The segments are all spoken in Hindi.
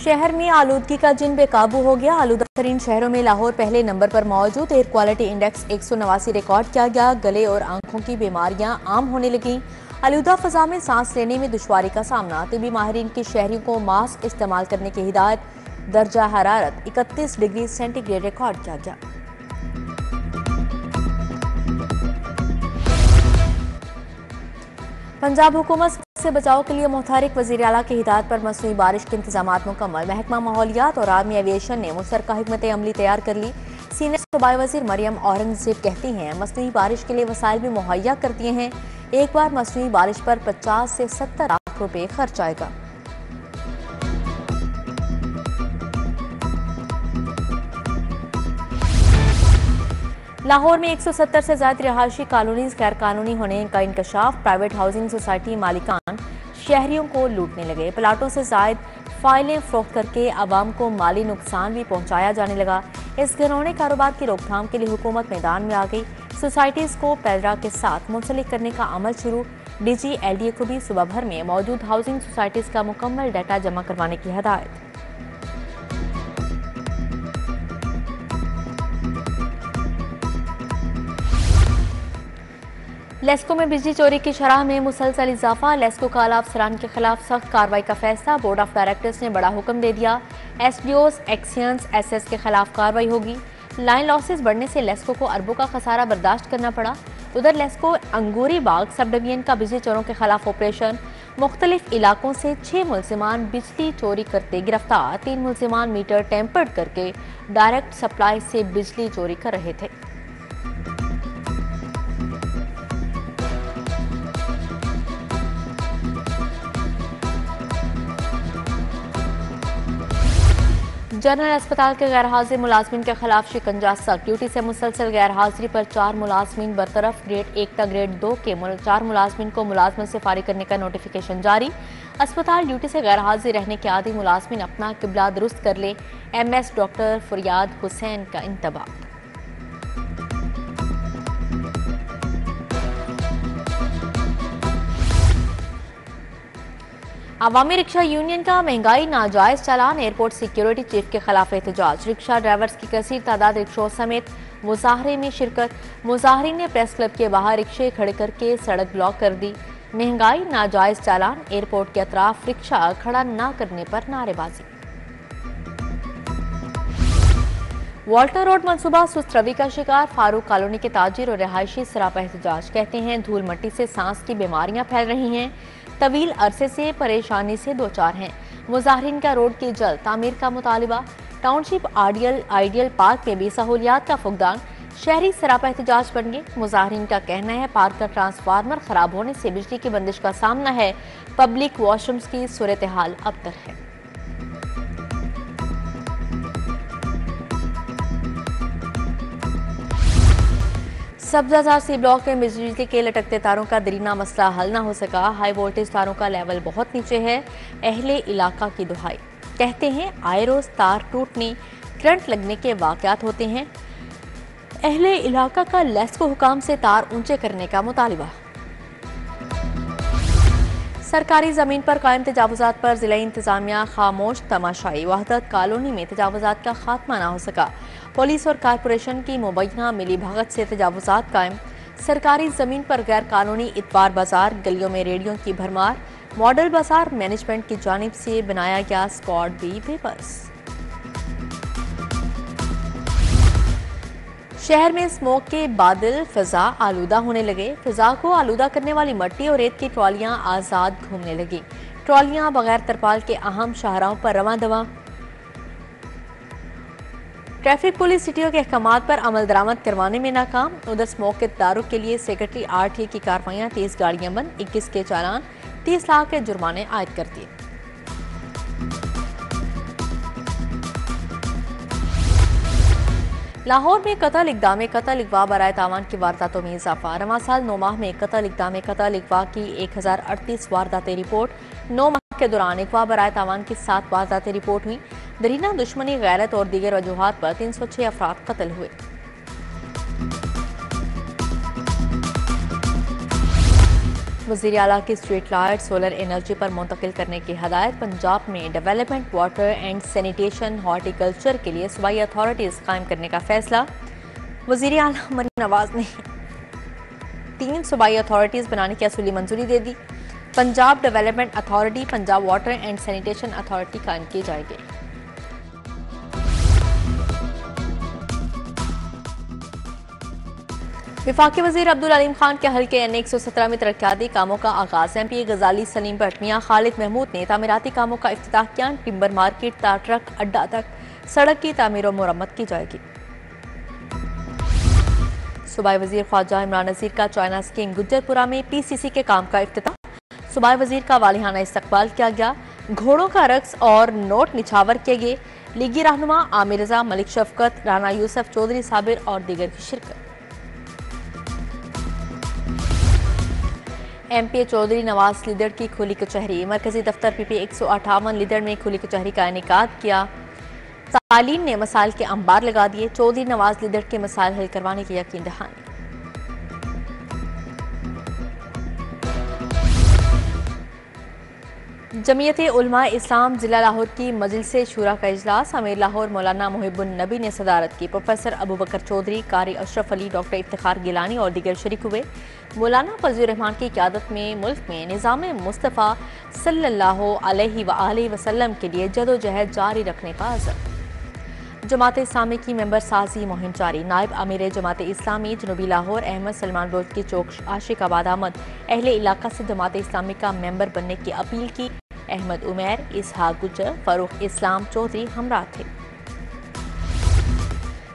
शहर में आलूदगी का जिन बेकाबू हो गया। आलूदा तरीन शहरों में लाहौर पहले नंबर पर मौजूद। एयर क्वालिटी इंडेक्स 189 रिकॉर्ड किया गया। गले और आंखों की बीमारियां आम होने लगी। आलूदा फजा में सांस लेने में दुश्वारी का सामना। तिबी माहिरीन की शहरियों को मास्क इस्तेमाल करने की हिदायत। दर्जा हरारत 31 डिग्री सेंटीग्रेड रिकॉर्ड किया गया। पंजाब हुकूमत से बचाव के लिए मुतहरिक वज़ीर आला की हिदायत पर मसनूई बारिश के इंतजाम मुकम्मल। महकमा माहौलियात और आर्मी एविएशन ने मुश्तरका हिकमत अमली तैयार कर ली। सीनियर सूबाई वज़ीर मरियम औरंगजेब कहती हैं मसनूई बारिश के लिए वसाइल भी मुहैया कर दिए हैं। एक बार मसनूई बारिश पर 50 से 70 लाख रुपए खर्च आएगा। लाहौर में 170 से ज्यादा रिहायशी कॉलोनीज गैर कानूनी होने का इंकशाफ। प्राइवेट हाउसिंग सोसाइटी मालिकान शहरियों को लूटने लगे। प्लाटों से जायद फाइलें फरोख्त करके आवाम को माली नुकसान भी पहुंचाया जाने लगा। इस घिनौने कारोबार की रोकथाम के लिए हुकूमत मैदान में आ गई। सोसाइटीज को पैदरा के साथ मुंसलिक करने का अमल शुरू। डीजी एलडीए को भी सुबह भर में मौजूद हाउसिंग सोसाइटीज का मुकम्मल डाटा जमा करवाने की हिदायत। लेस्को में बिजली चोरी की शरह में मुसलसल इजाफा। लेस्को का आला अफसरान के खिलाफ सख्त कार्रवाई का फैसला। बोर्ड ऑफ डायरेक्टर्स ने बड़ा हुक्म दे दिया। एसडीओस एक्सियंस एसएस के खिलाफ कार्रवाई होगी। लाइन लॉसेस बढ़ने से लेस्को को अरबों का खसारा बर्दाश्त करना पड़ा। उधर लेस्को अंगूरी बाग सब डिवीजन का बिजली चोरों के खिलाफ ऑपरेशन। मुख्तलिफ इलाकों से 6 मुलजिमान बिजली चोरी करते गिरफ्तार। 3 मुलजिमान मीटर टेम्पर्ड करके डायरेक्ट सप्लाई से बिजली चोरी कर रहे थे। जनरल अस्पताल के गैर हाजिर मुलाजमीन के खिलाफ शिकंजा सख्त। ड्यूटी से मुसलसल गैर हाजिरी पर 4 मुलाजमीन बरतरफ। ग्रेड 1 का ग्रेड 2 के 4 मुलाजमीन को मुलाजमत से फारिग करने का नोटिफिकेशन जारी। अस्पताल ड्यूटी से गैर हाजिर रहने के आदि मुलाजमीन अपना किबला दुरुस्त कर ले। MS डॉक्टर फरियाद हुसैन का इंतबाह। अवामी रिक्शा यूनियन का महंगाई नाजायज चालान। एयरपोर्ट सिक्योरिटी चीफ के खिलाफ एहतजाज। रिक्शा ड्राइवर्स की कसीर तादाद रिक्शों समेत मुजाहरे में शिरकत। मुजाहरीन ने प्रेस क्लब के बाहर रिक्शे खड़े करके सड़क ब्लॉक कर दी। महंगाई नाजायज चालान। एयरपोर्ट के अतराफ रिक्शा खड़ा न करने पर नारेबाजी। वाल्टर रोड मंसूबा सुस्त रवि का शिकार। फारूक कॉलोनी के ताजिर और रिहायशी सरापा एहतजाज। कहते हैं धूल मट्टी से सांस की बीमारियां फैल रही हैं। तवील अरसे से परेशानी से दो चार हैं। मुजाहरीन का रोड की जल्द तामीर का मुतालिबा। टाउनशिप आइडियल पार्क में भी सहूलियात का फुकदान। शहरी सरापा एहतजाज बन गए। मुजाहरीन का कहना है पार्क का ट्रांसफार्मर खराब होने से बिजली की बंदिश का सामना है। पब्लिक वॉशरूम्स की सूरत हाल अबतर है। सब्जाजार सी ब्लॉक में बिजली के लटकते तारों का दरीना मसला हल न हो सका। हाई वोल्टेज तारों का लेवल बहुत नीचे है। अहले इलाका की दुहाई। कहते हैं आए रोज तार टूटने करंट लगने के वाकयात होते हैं। अहले इलाका का लेस्को हुकाम से तार ऊंचे करने का मुतालिबा। सरकारी जमीन पर कायम तजावुजात पर जिला इंतजामिया खामोश तमाशाई। वहदत कॉलोनी में तजावुजात का खात्मा न हो सका। पुलिस और कारपोरेशन की मुबैना मिली भगत से तजावुजात कायम। सरकारी जमीन पर गैर कानूनी इतवार बाजार। गलियों में रेडियो की भरमार। मॉडल बाजार मैनेजमेंट की जानिब से बनाया गया स्क्वाड भी बेबस। शहर में स्मोक के बादल फिजा आलूदा होने लगे। फिजा को आलूदा करने वाली मट्टी और रेत की ट्रॉलियां आजाद घूमने लगी। ट्रॉलियां बगैर तरपाल के अहम शाहराहों पर रवां दवा। ट्रैफिक पुलिस सिटियों के अहकामात पर अमल दरामद करवाने में नाकाम। उधर स्मोक के तदारुक के लिए सेक्रेटरी RTA की कार्रवाइयां। 30 गाड़ियां बंद, 21 के चालान, 30 लाख के जुर्माने आयद कर दिए। लाहौर में कत्ल इक़दाम कत्ल अगवा बराए तावान की वारदातों में इजाफा। रवां साल 9 माह में कत्ल इक़दाम कत्ल अगवा की 1038 वारदातें रिपोर्ट। 9 माह के दौरान अगवा बराए तावान की 7 वारदातें रिपोर्ट हुई। दरीना दुश्मनी गैरत और दीगर वजूहात पर 306 अफराद कत्ल हुए। वज़ीर आला की स्ट्रीट लाइट सोलर एनर्जी पर मुंतकिल करने की हदायत। पंजाब में development, water and sanitation, horticulture के लिए सूबाई अथॉरिटीज़ कायम करने का फैसला। वज़ीर आला मरीम नवाज ने 3 सूबाई अथॉरिटीज़ बनाने की असूली मंजूरी दे दी। Punjab development authority, Punjab water and sanitation authority कायम की जाएगी। वफाकी वज़ीर अब्दुल अलीम खान के हल्के N117 में तरक्याती कामों का आगाज। MP गजाली सलीम भट्ट, मियां खालिद महमूद ने तामीराती कामों का इफ्तिताह किया। टिम्बर मार्केट ता ट्रक अड्डा तक सड़क की तामीर और मुरम्मत की जाएगी। सूबाई वज़ीर ख्वाजा इमरान नज़ीर का चाइना स्कीम गुज्जरपुरा में PCC के काम का इफ्तिताह। सूबाई वज़ीर का वालिहाना इस्तकबाल किया गया। घोड़ों का रक्स और नोट निछावर किए गए। लीगी रहनुमा आमिर रजा, मलिक शफकत, राना यूसुफ चौधरी साबिर और दीगर की शिरकत। MP चौधरी नवाज लीडर की खुली कचहरी। मरकजी दफ्तर PP 158 लीडर में खुली कचहरी का इनेकाद किया। तालीम ने मसाइल के अंबार लगा दिए। चौधरी नवाज लीडर के मसाइल हल करवाने की यकीन दहानी। जमीयत उलमा इस्लाम जिला लाहौर की मजलिस शूरा का इजलास। अमीर लाहौर मौलाना मुहिबुन नबी ने सदारत की। प्रोफेसर अबू बकर चौधरी, कारी अशरफ अली, डॉक्टर इफ्तिखार गिलानी और दीगर शरीक हुए। मौलाना फजल रहमान की क़यादत में मुल्क में निज़ाम मुस्तफ़ा सल्लल्लाहु अलैहि वसल्लम के लिए जदोजहद जारी रखने का अज़म। जमात इस्लामी की मेंबर साजी मुहिम जारी। नायब अमीर जमात इस्लामी जनूबी लाहौर अहमद सलमान रोज की चौक आशिक आबाद आमद अहले इलाका से जमात इस्लामी का मेंबर बनने की अपील की। अहमद उमैर, इसहाक गुज्जर, फारूक इस्लाम चौधरी हमरा थे।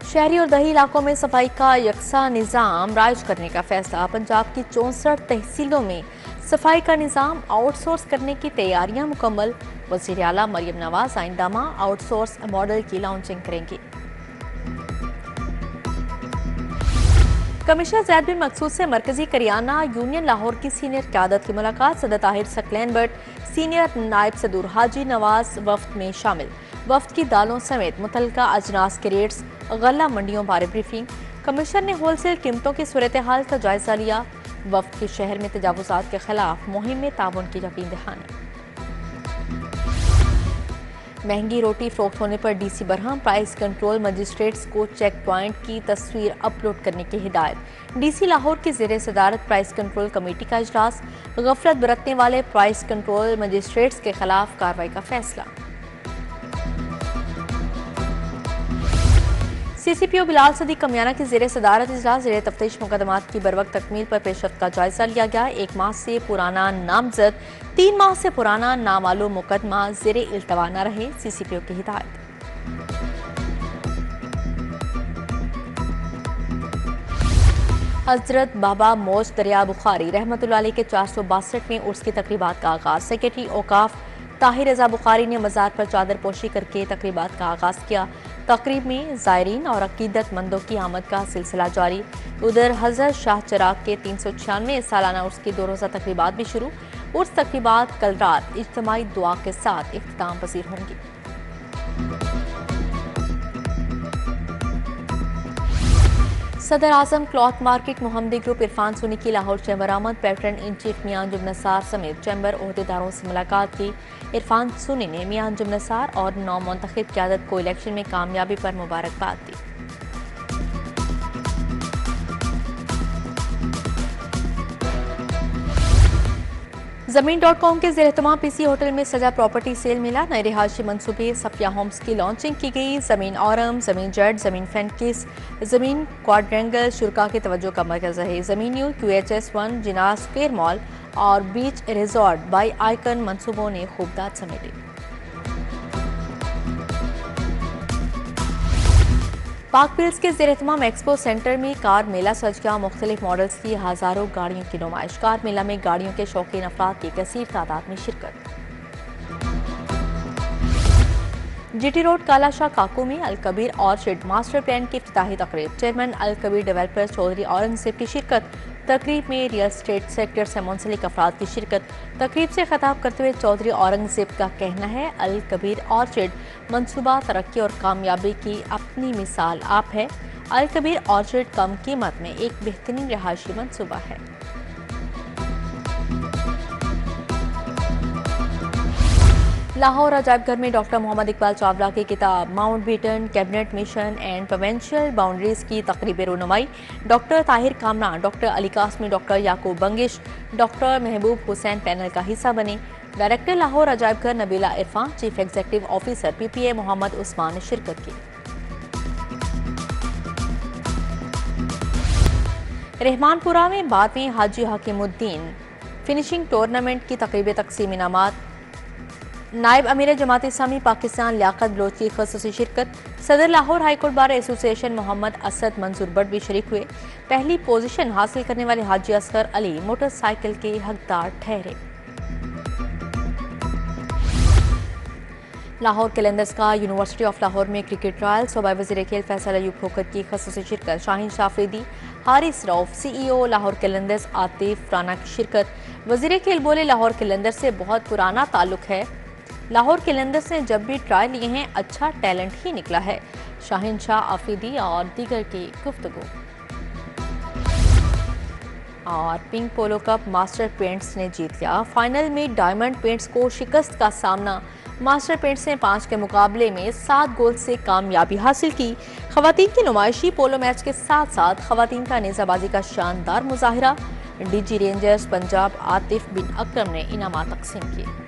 शहरी और दही इलाकों में सफाई का यकसा निज़ाम राइज करने का फैसला। पंजाब की 64 तहसीलों में सफाई का निज़ाम आउटसोर्स करने की तैयारियां मुकम्मल। वज़ीर आला मरीम नवाज आइंदा माह आउटसोर्स मॉडल की लॉन्चिंग करेंगी। कमिश्नर ज़ैद बिन मकसूद से मरकजी करियाना यूनियन लाहौर की सीनियर क़यादत की मुलाकात। सदर ताहिर सकलैन बट, सीनियर नायब सदूर हाजी नवाज वफ्द में शामिल। वफ्द की दालों समेत मुतल्लिका अजनास के रेट्स, गल्ला मंडियों बारे ब्रीफिंग। कमिश्नर ने होलसेल कीमतों की सूरत हाल का जायजा लिया। वफ्द के शहर में तजावुज़ात के खिलाफ मुहिम में ताउन की यकीन दहानी। महंगी रोटी फरोख्त होने पर DC Barham, price control magistrates को चेक पॉइंट की तस्वीर अपलोड करने की हिदायत। DC लाहौर की ज़ेर सदारत प्राइस कंट्रोल कमेटी का इजलास। गफलत बरतने वाले प्राइस कंट्रोल मजिस्ट्रेट्स के खिलाफ कार्रवाई का फैसला। CCPO बिलाल सदी कमियाना की ज़ेर सदारत इजलास। ज़ेर तफ्तीश मुकदमात की बरवक्त तकमील पर पेशरफ्त का जायजा लिया गया। 1 माह से पुराना नामजद, 3 माह से पुराना नामालूम मुकदमा ज़ेर इल्तवा न रहे। CCPO की हिदायत। हजरत बाबा मौज दरिया बुखारी रहमतुल्लाह अलैह के 462वें उर्स की तकरीबात का आगाज। सेक्रेटरी औकाफ ताहिर रजा बुखारी ने मज़ार पर चादर पोशी करके तकरीबात का आगाज किया। तकरीब में ज़ायरीन और अकीदतमंदों की आमद का सिलसिला जारी। उधर हज़रत शाह चराग के 396वें सालाना उर्स की 2 रोज़ा तकरीबात भी शुरू। उर्स तकरीबात कल रात इज्तिमाई दुआ के साथ इख्तिताम पजीर होंगी। सदर आजम क्लॉथ मार्केट मोहम्मदी ग्रुप इरफान सुनी की लाहौर चैम्बर आमद। पैटर्न इन चीफ मियां अंजुम नसार समेत चैम्बर ओहदेदारों से मुलाकात की। इरफान सुनी ने मियां अंजुम नसार और नौ मुंतखब क़यादत को इलेक्शन में कामयाबी पर मुबारकबाद दी। ज़मीन.com के ज़ेर-ए-तमाम PC होटल में सजा प्रॉपर्टी सेल मिला। नए रिहायशी मनसूबे सफिया होम्स की लॉन्चिंग की गई। ज़मीन औरम, ज़मीन जेड, ज़मीन फेंकिस, ज़मीन क्वाड्रेंगल शुरका की तवज्जो का मरकज़ रहे। ज़मीन you, QHS1, Jinnah square mall और बीच रिजॉर्ट बाई आइकन मनसूबों ने खूब दाद समेटी। पाक पिल्स के ज़ेर-ए-तमाम एक्सपो सेंटर में कार मेला सज गया। मुख्तलिफ मॉडल्स की हज़ारों गाड़ियों की नुमाइश। कार मेला में गाड़ियों के शौकीन अफराद की कसीर तादाद में शिरकत। GT रोड कालाशाह काको में अल कबीर ऑर्चिड मास्टर प्लान की इफ्तिताही तकरीब। चेयरमैन अल कबीर डेवलपर्स चौधरी औरंगजेब की शिरकत। तकरीब में रियल स्टेट सेक्टर से मुंसलिक अफराद की शिरकत। तकरीब से खिताब करते हुए चौधरी औरंगजेब का कहना है, अल कबीर ऑर्चिड मनसूबा तरक्की और कामयाबी की अपनी मिसाल आप है। अल कबीर ऑर्चिड कम कीमत में एक बेहतरीन रिहायशी मनसूबा है। लाहौर अजायब घर में डॉक्टर मोहम्मद इकबाल चावला की किताब Mountbatten cabinet mission and provincial boundaries की तकरीब रोनुमाई। Doctor Tahir Kamna, doctor Ali Qasmi, doctor Yaqoob Bangash, doctor Mehboob Hussain panel का हिस्सा बने। डायरेक्टर लाहौर अजायब घर Nabila Irfan, chief executive officer PPA Mohammad Usman ने शिरकत की। रहमानपुरा में 12वीं हाजी हकीमुद्दीन फिनिशिंग टूर्नामेंट की तकरीब तकसीम इनामात। नायब अमीर जमात इस्लामी पाकिस्तान लियाकत बलोच की खसूसी शिरकत। सदर Lahore high court bar association Mohammad Asad Manzoor Butt भी शरीक हुए। पहली पोजीशन हासिल करने वाले हाजी असगर अली मोटरसाइकिल के हकदार ठहरे। लाहौर कैलेंडर्स का यूनिवर्सिटी ऑफ लाहौर में क्रिकेट ट्रायल। सूबाई वज़ीर खेल फैसल अयूब खोखर की खसूसी शिरकत। शाहीन शाफरीदी, हारिस रऊफ, CEO लाहौर कैलेंडर्स आतिफ राना की शिरकत। वज़ीर खेल बोले, लाहौर कैलेंडर्स से बहुत पुराना ताल्लुक है। लाहौर कैलेंडर्स ने जब भी ट्रायल लिए हैं अच्छा टैलेंट ही निकला है। शाहीन शाह आफरीदी और दीगर की गुफ्तगू। और पिंक पोलो कप मास्टर पेंट्स ने जीत लिया। फाइनल में डायमंड पेंट्स को शिकस्त का सामना। मास्टर पेंट्स ने 5 के मुकाबले में 7 गोल से कामयाबी हासिल की। खवातीन की नुमाइशी पोलो मैच के साथ साथ खवातीन का नेजाबाजी का शानदार मुजाहिरा। DG रेंजर्स पंजाब आतिफ बिन अकरम ने इनामात तकसीम किए।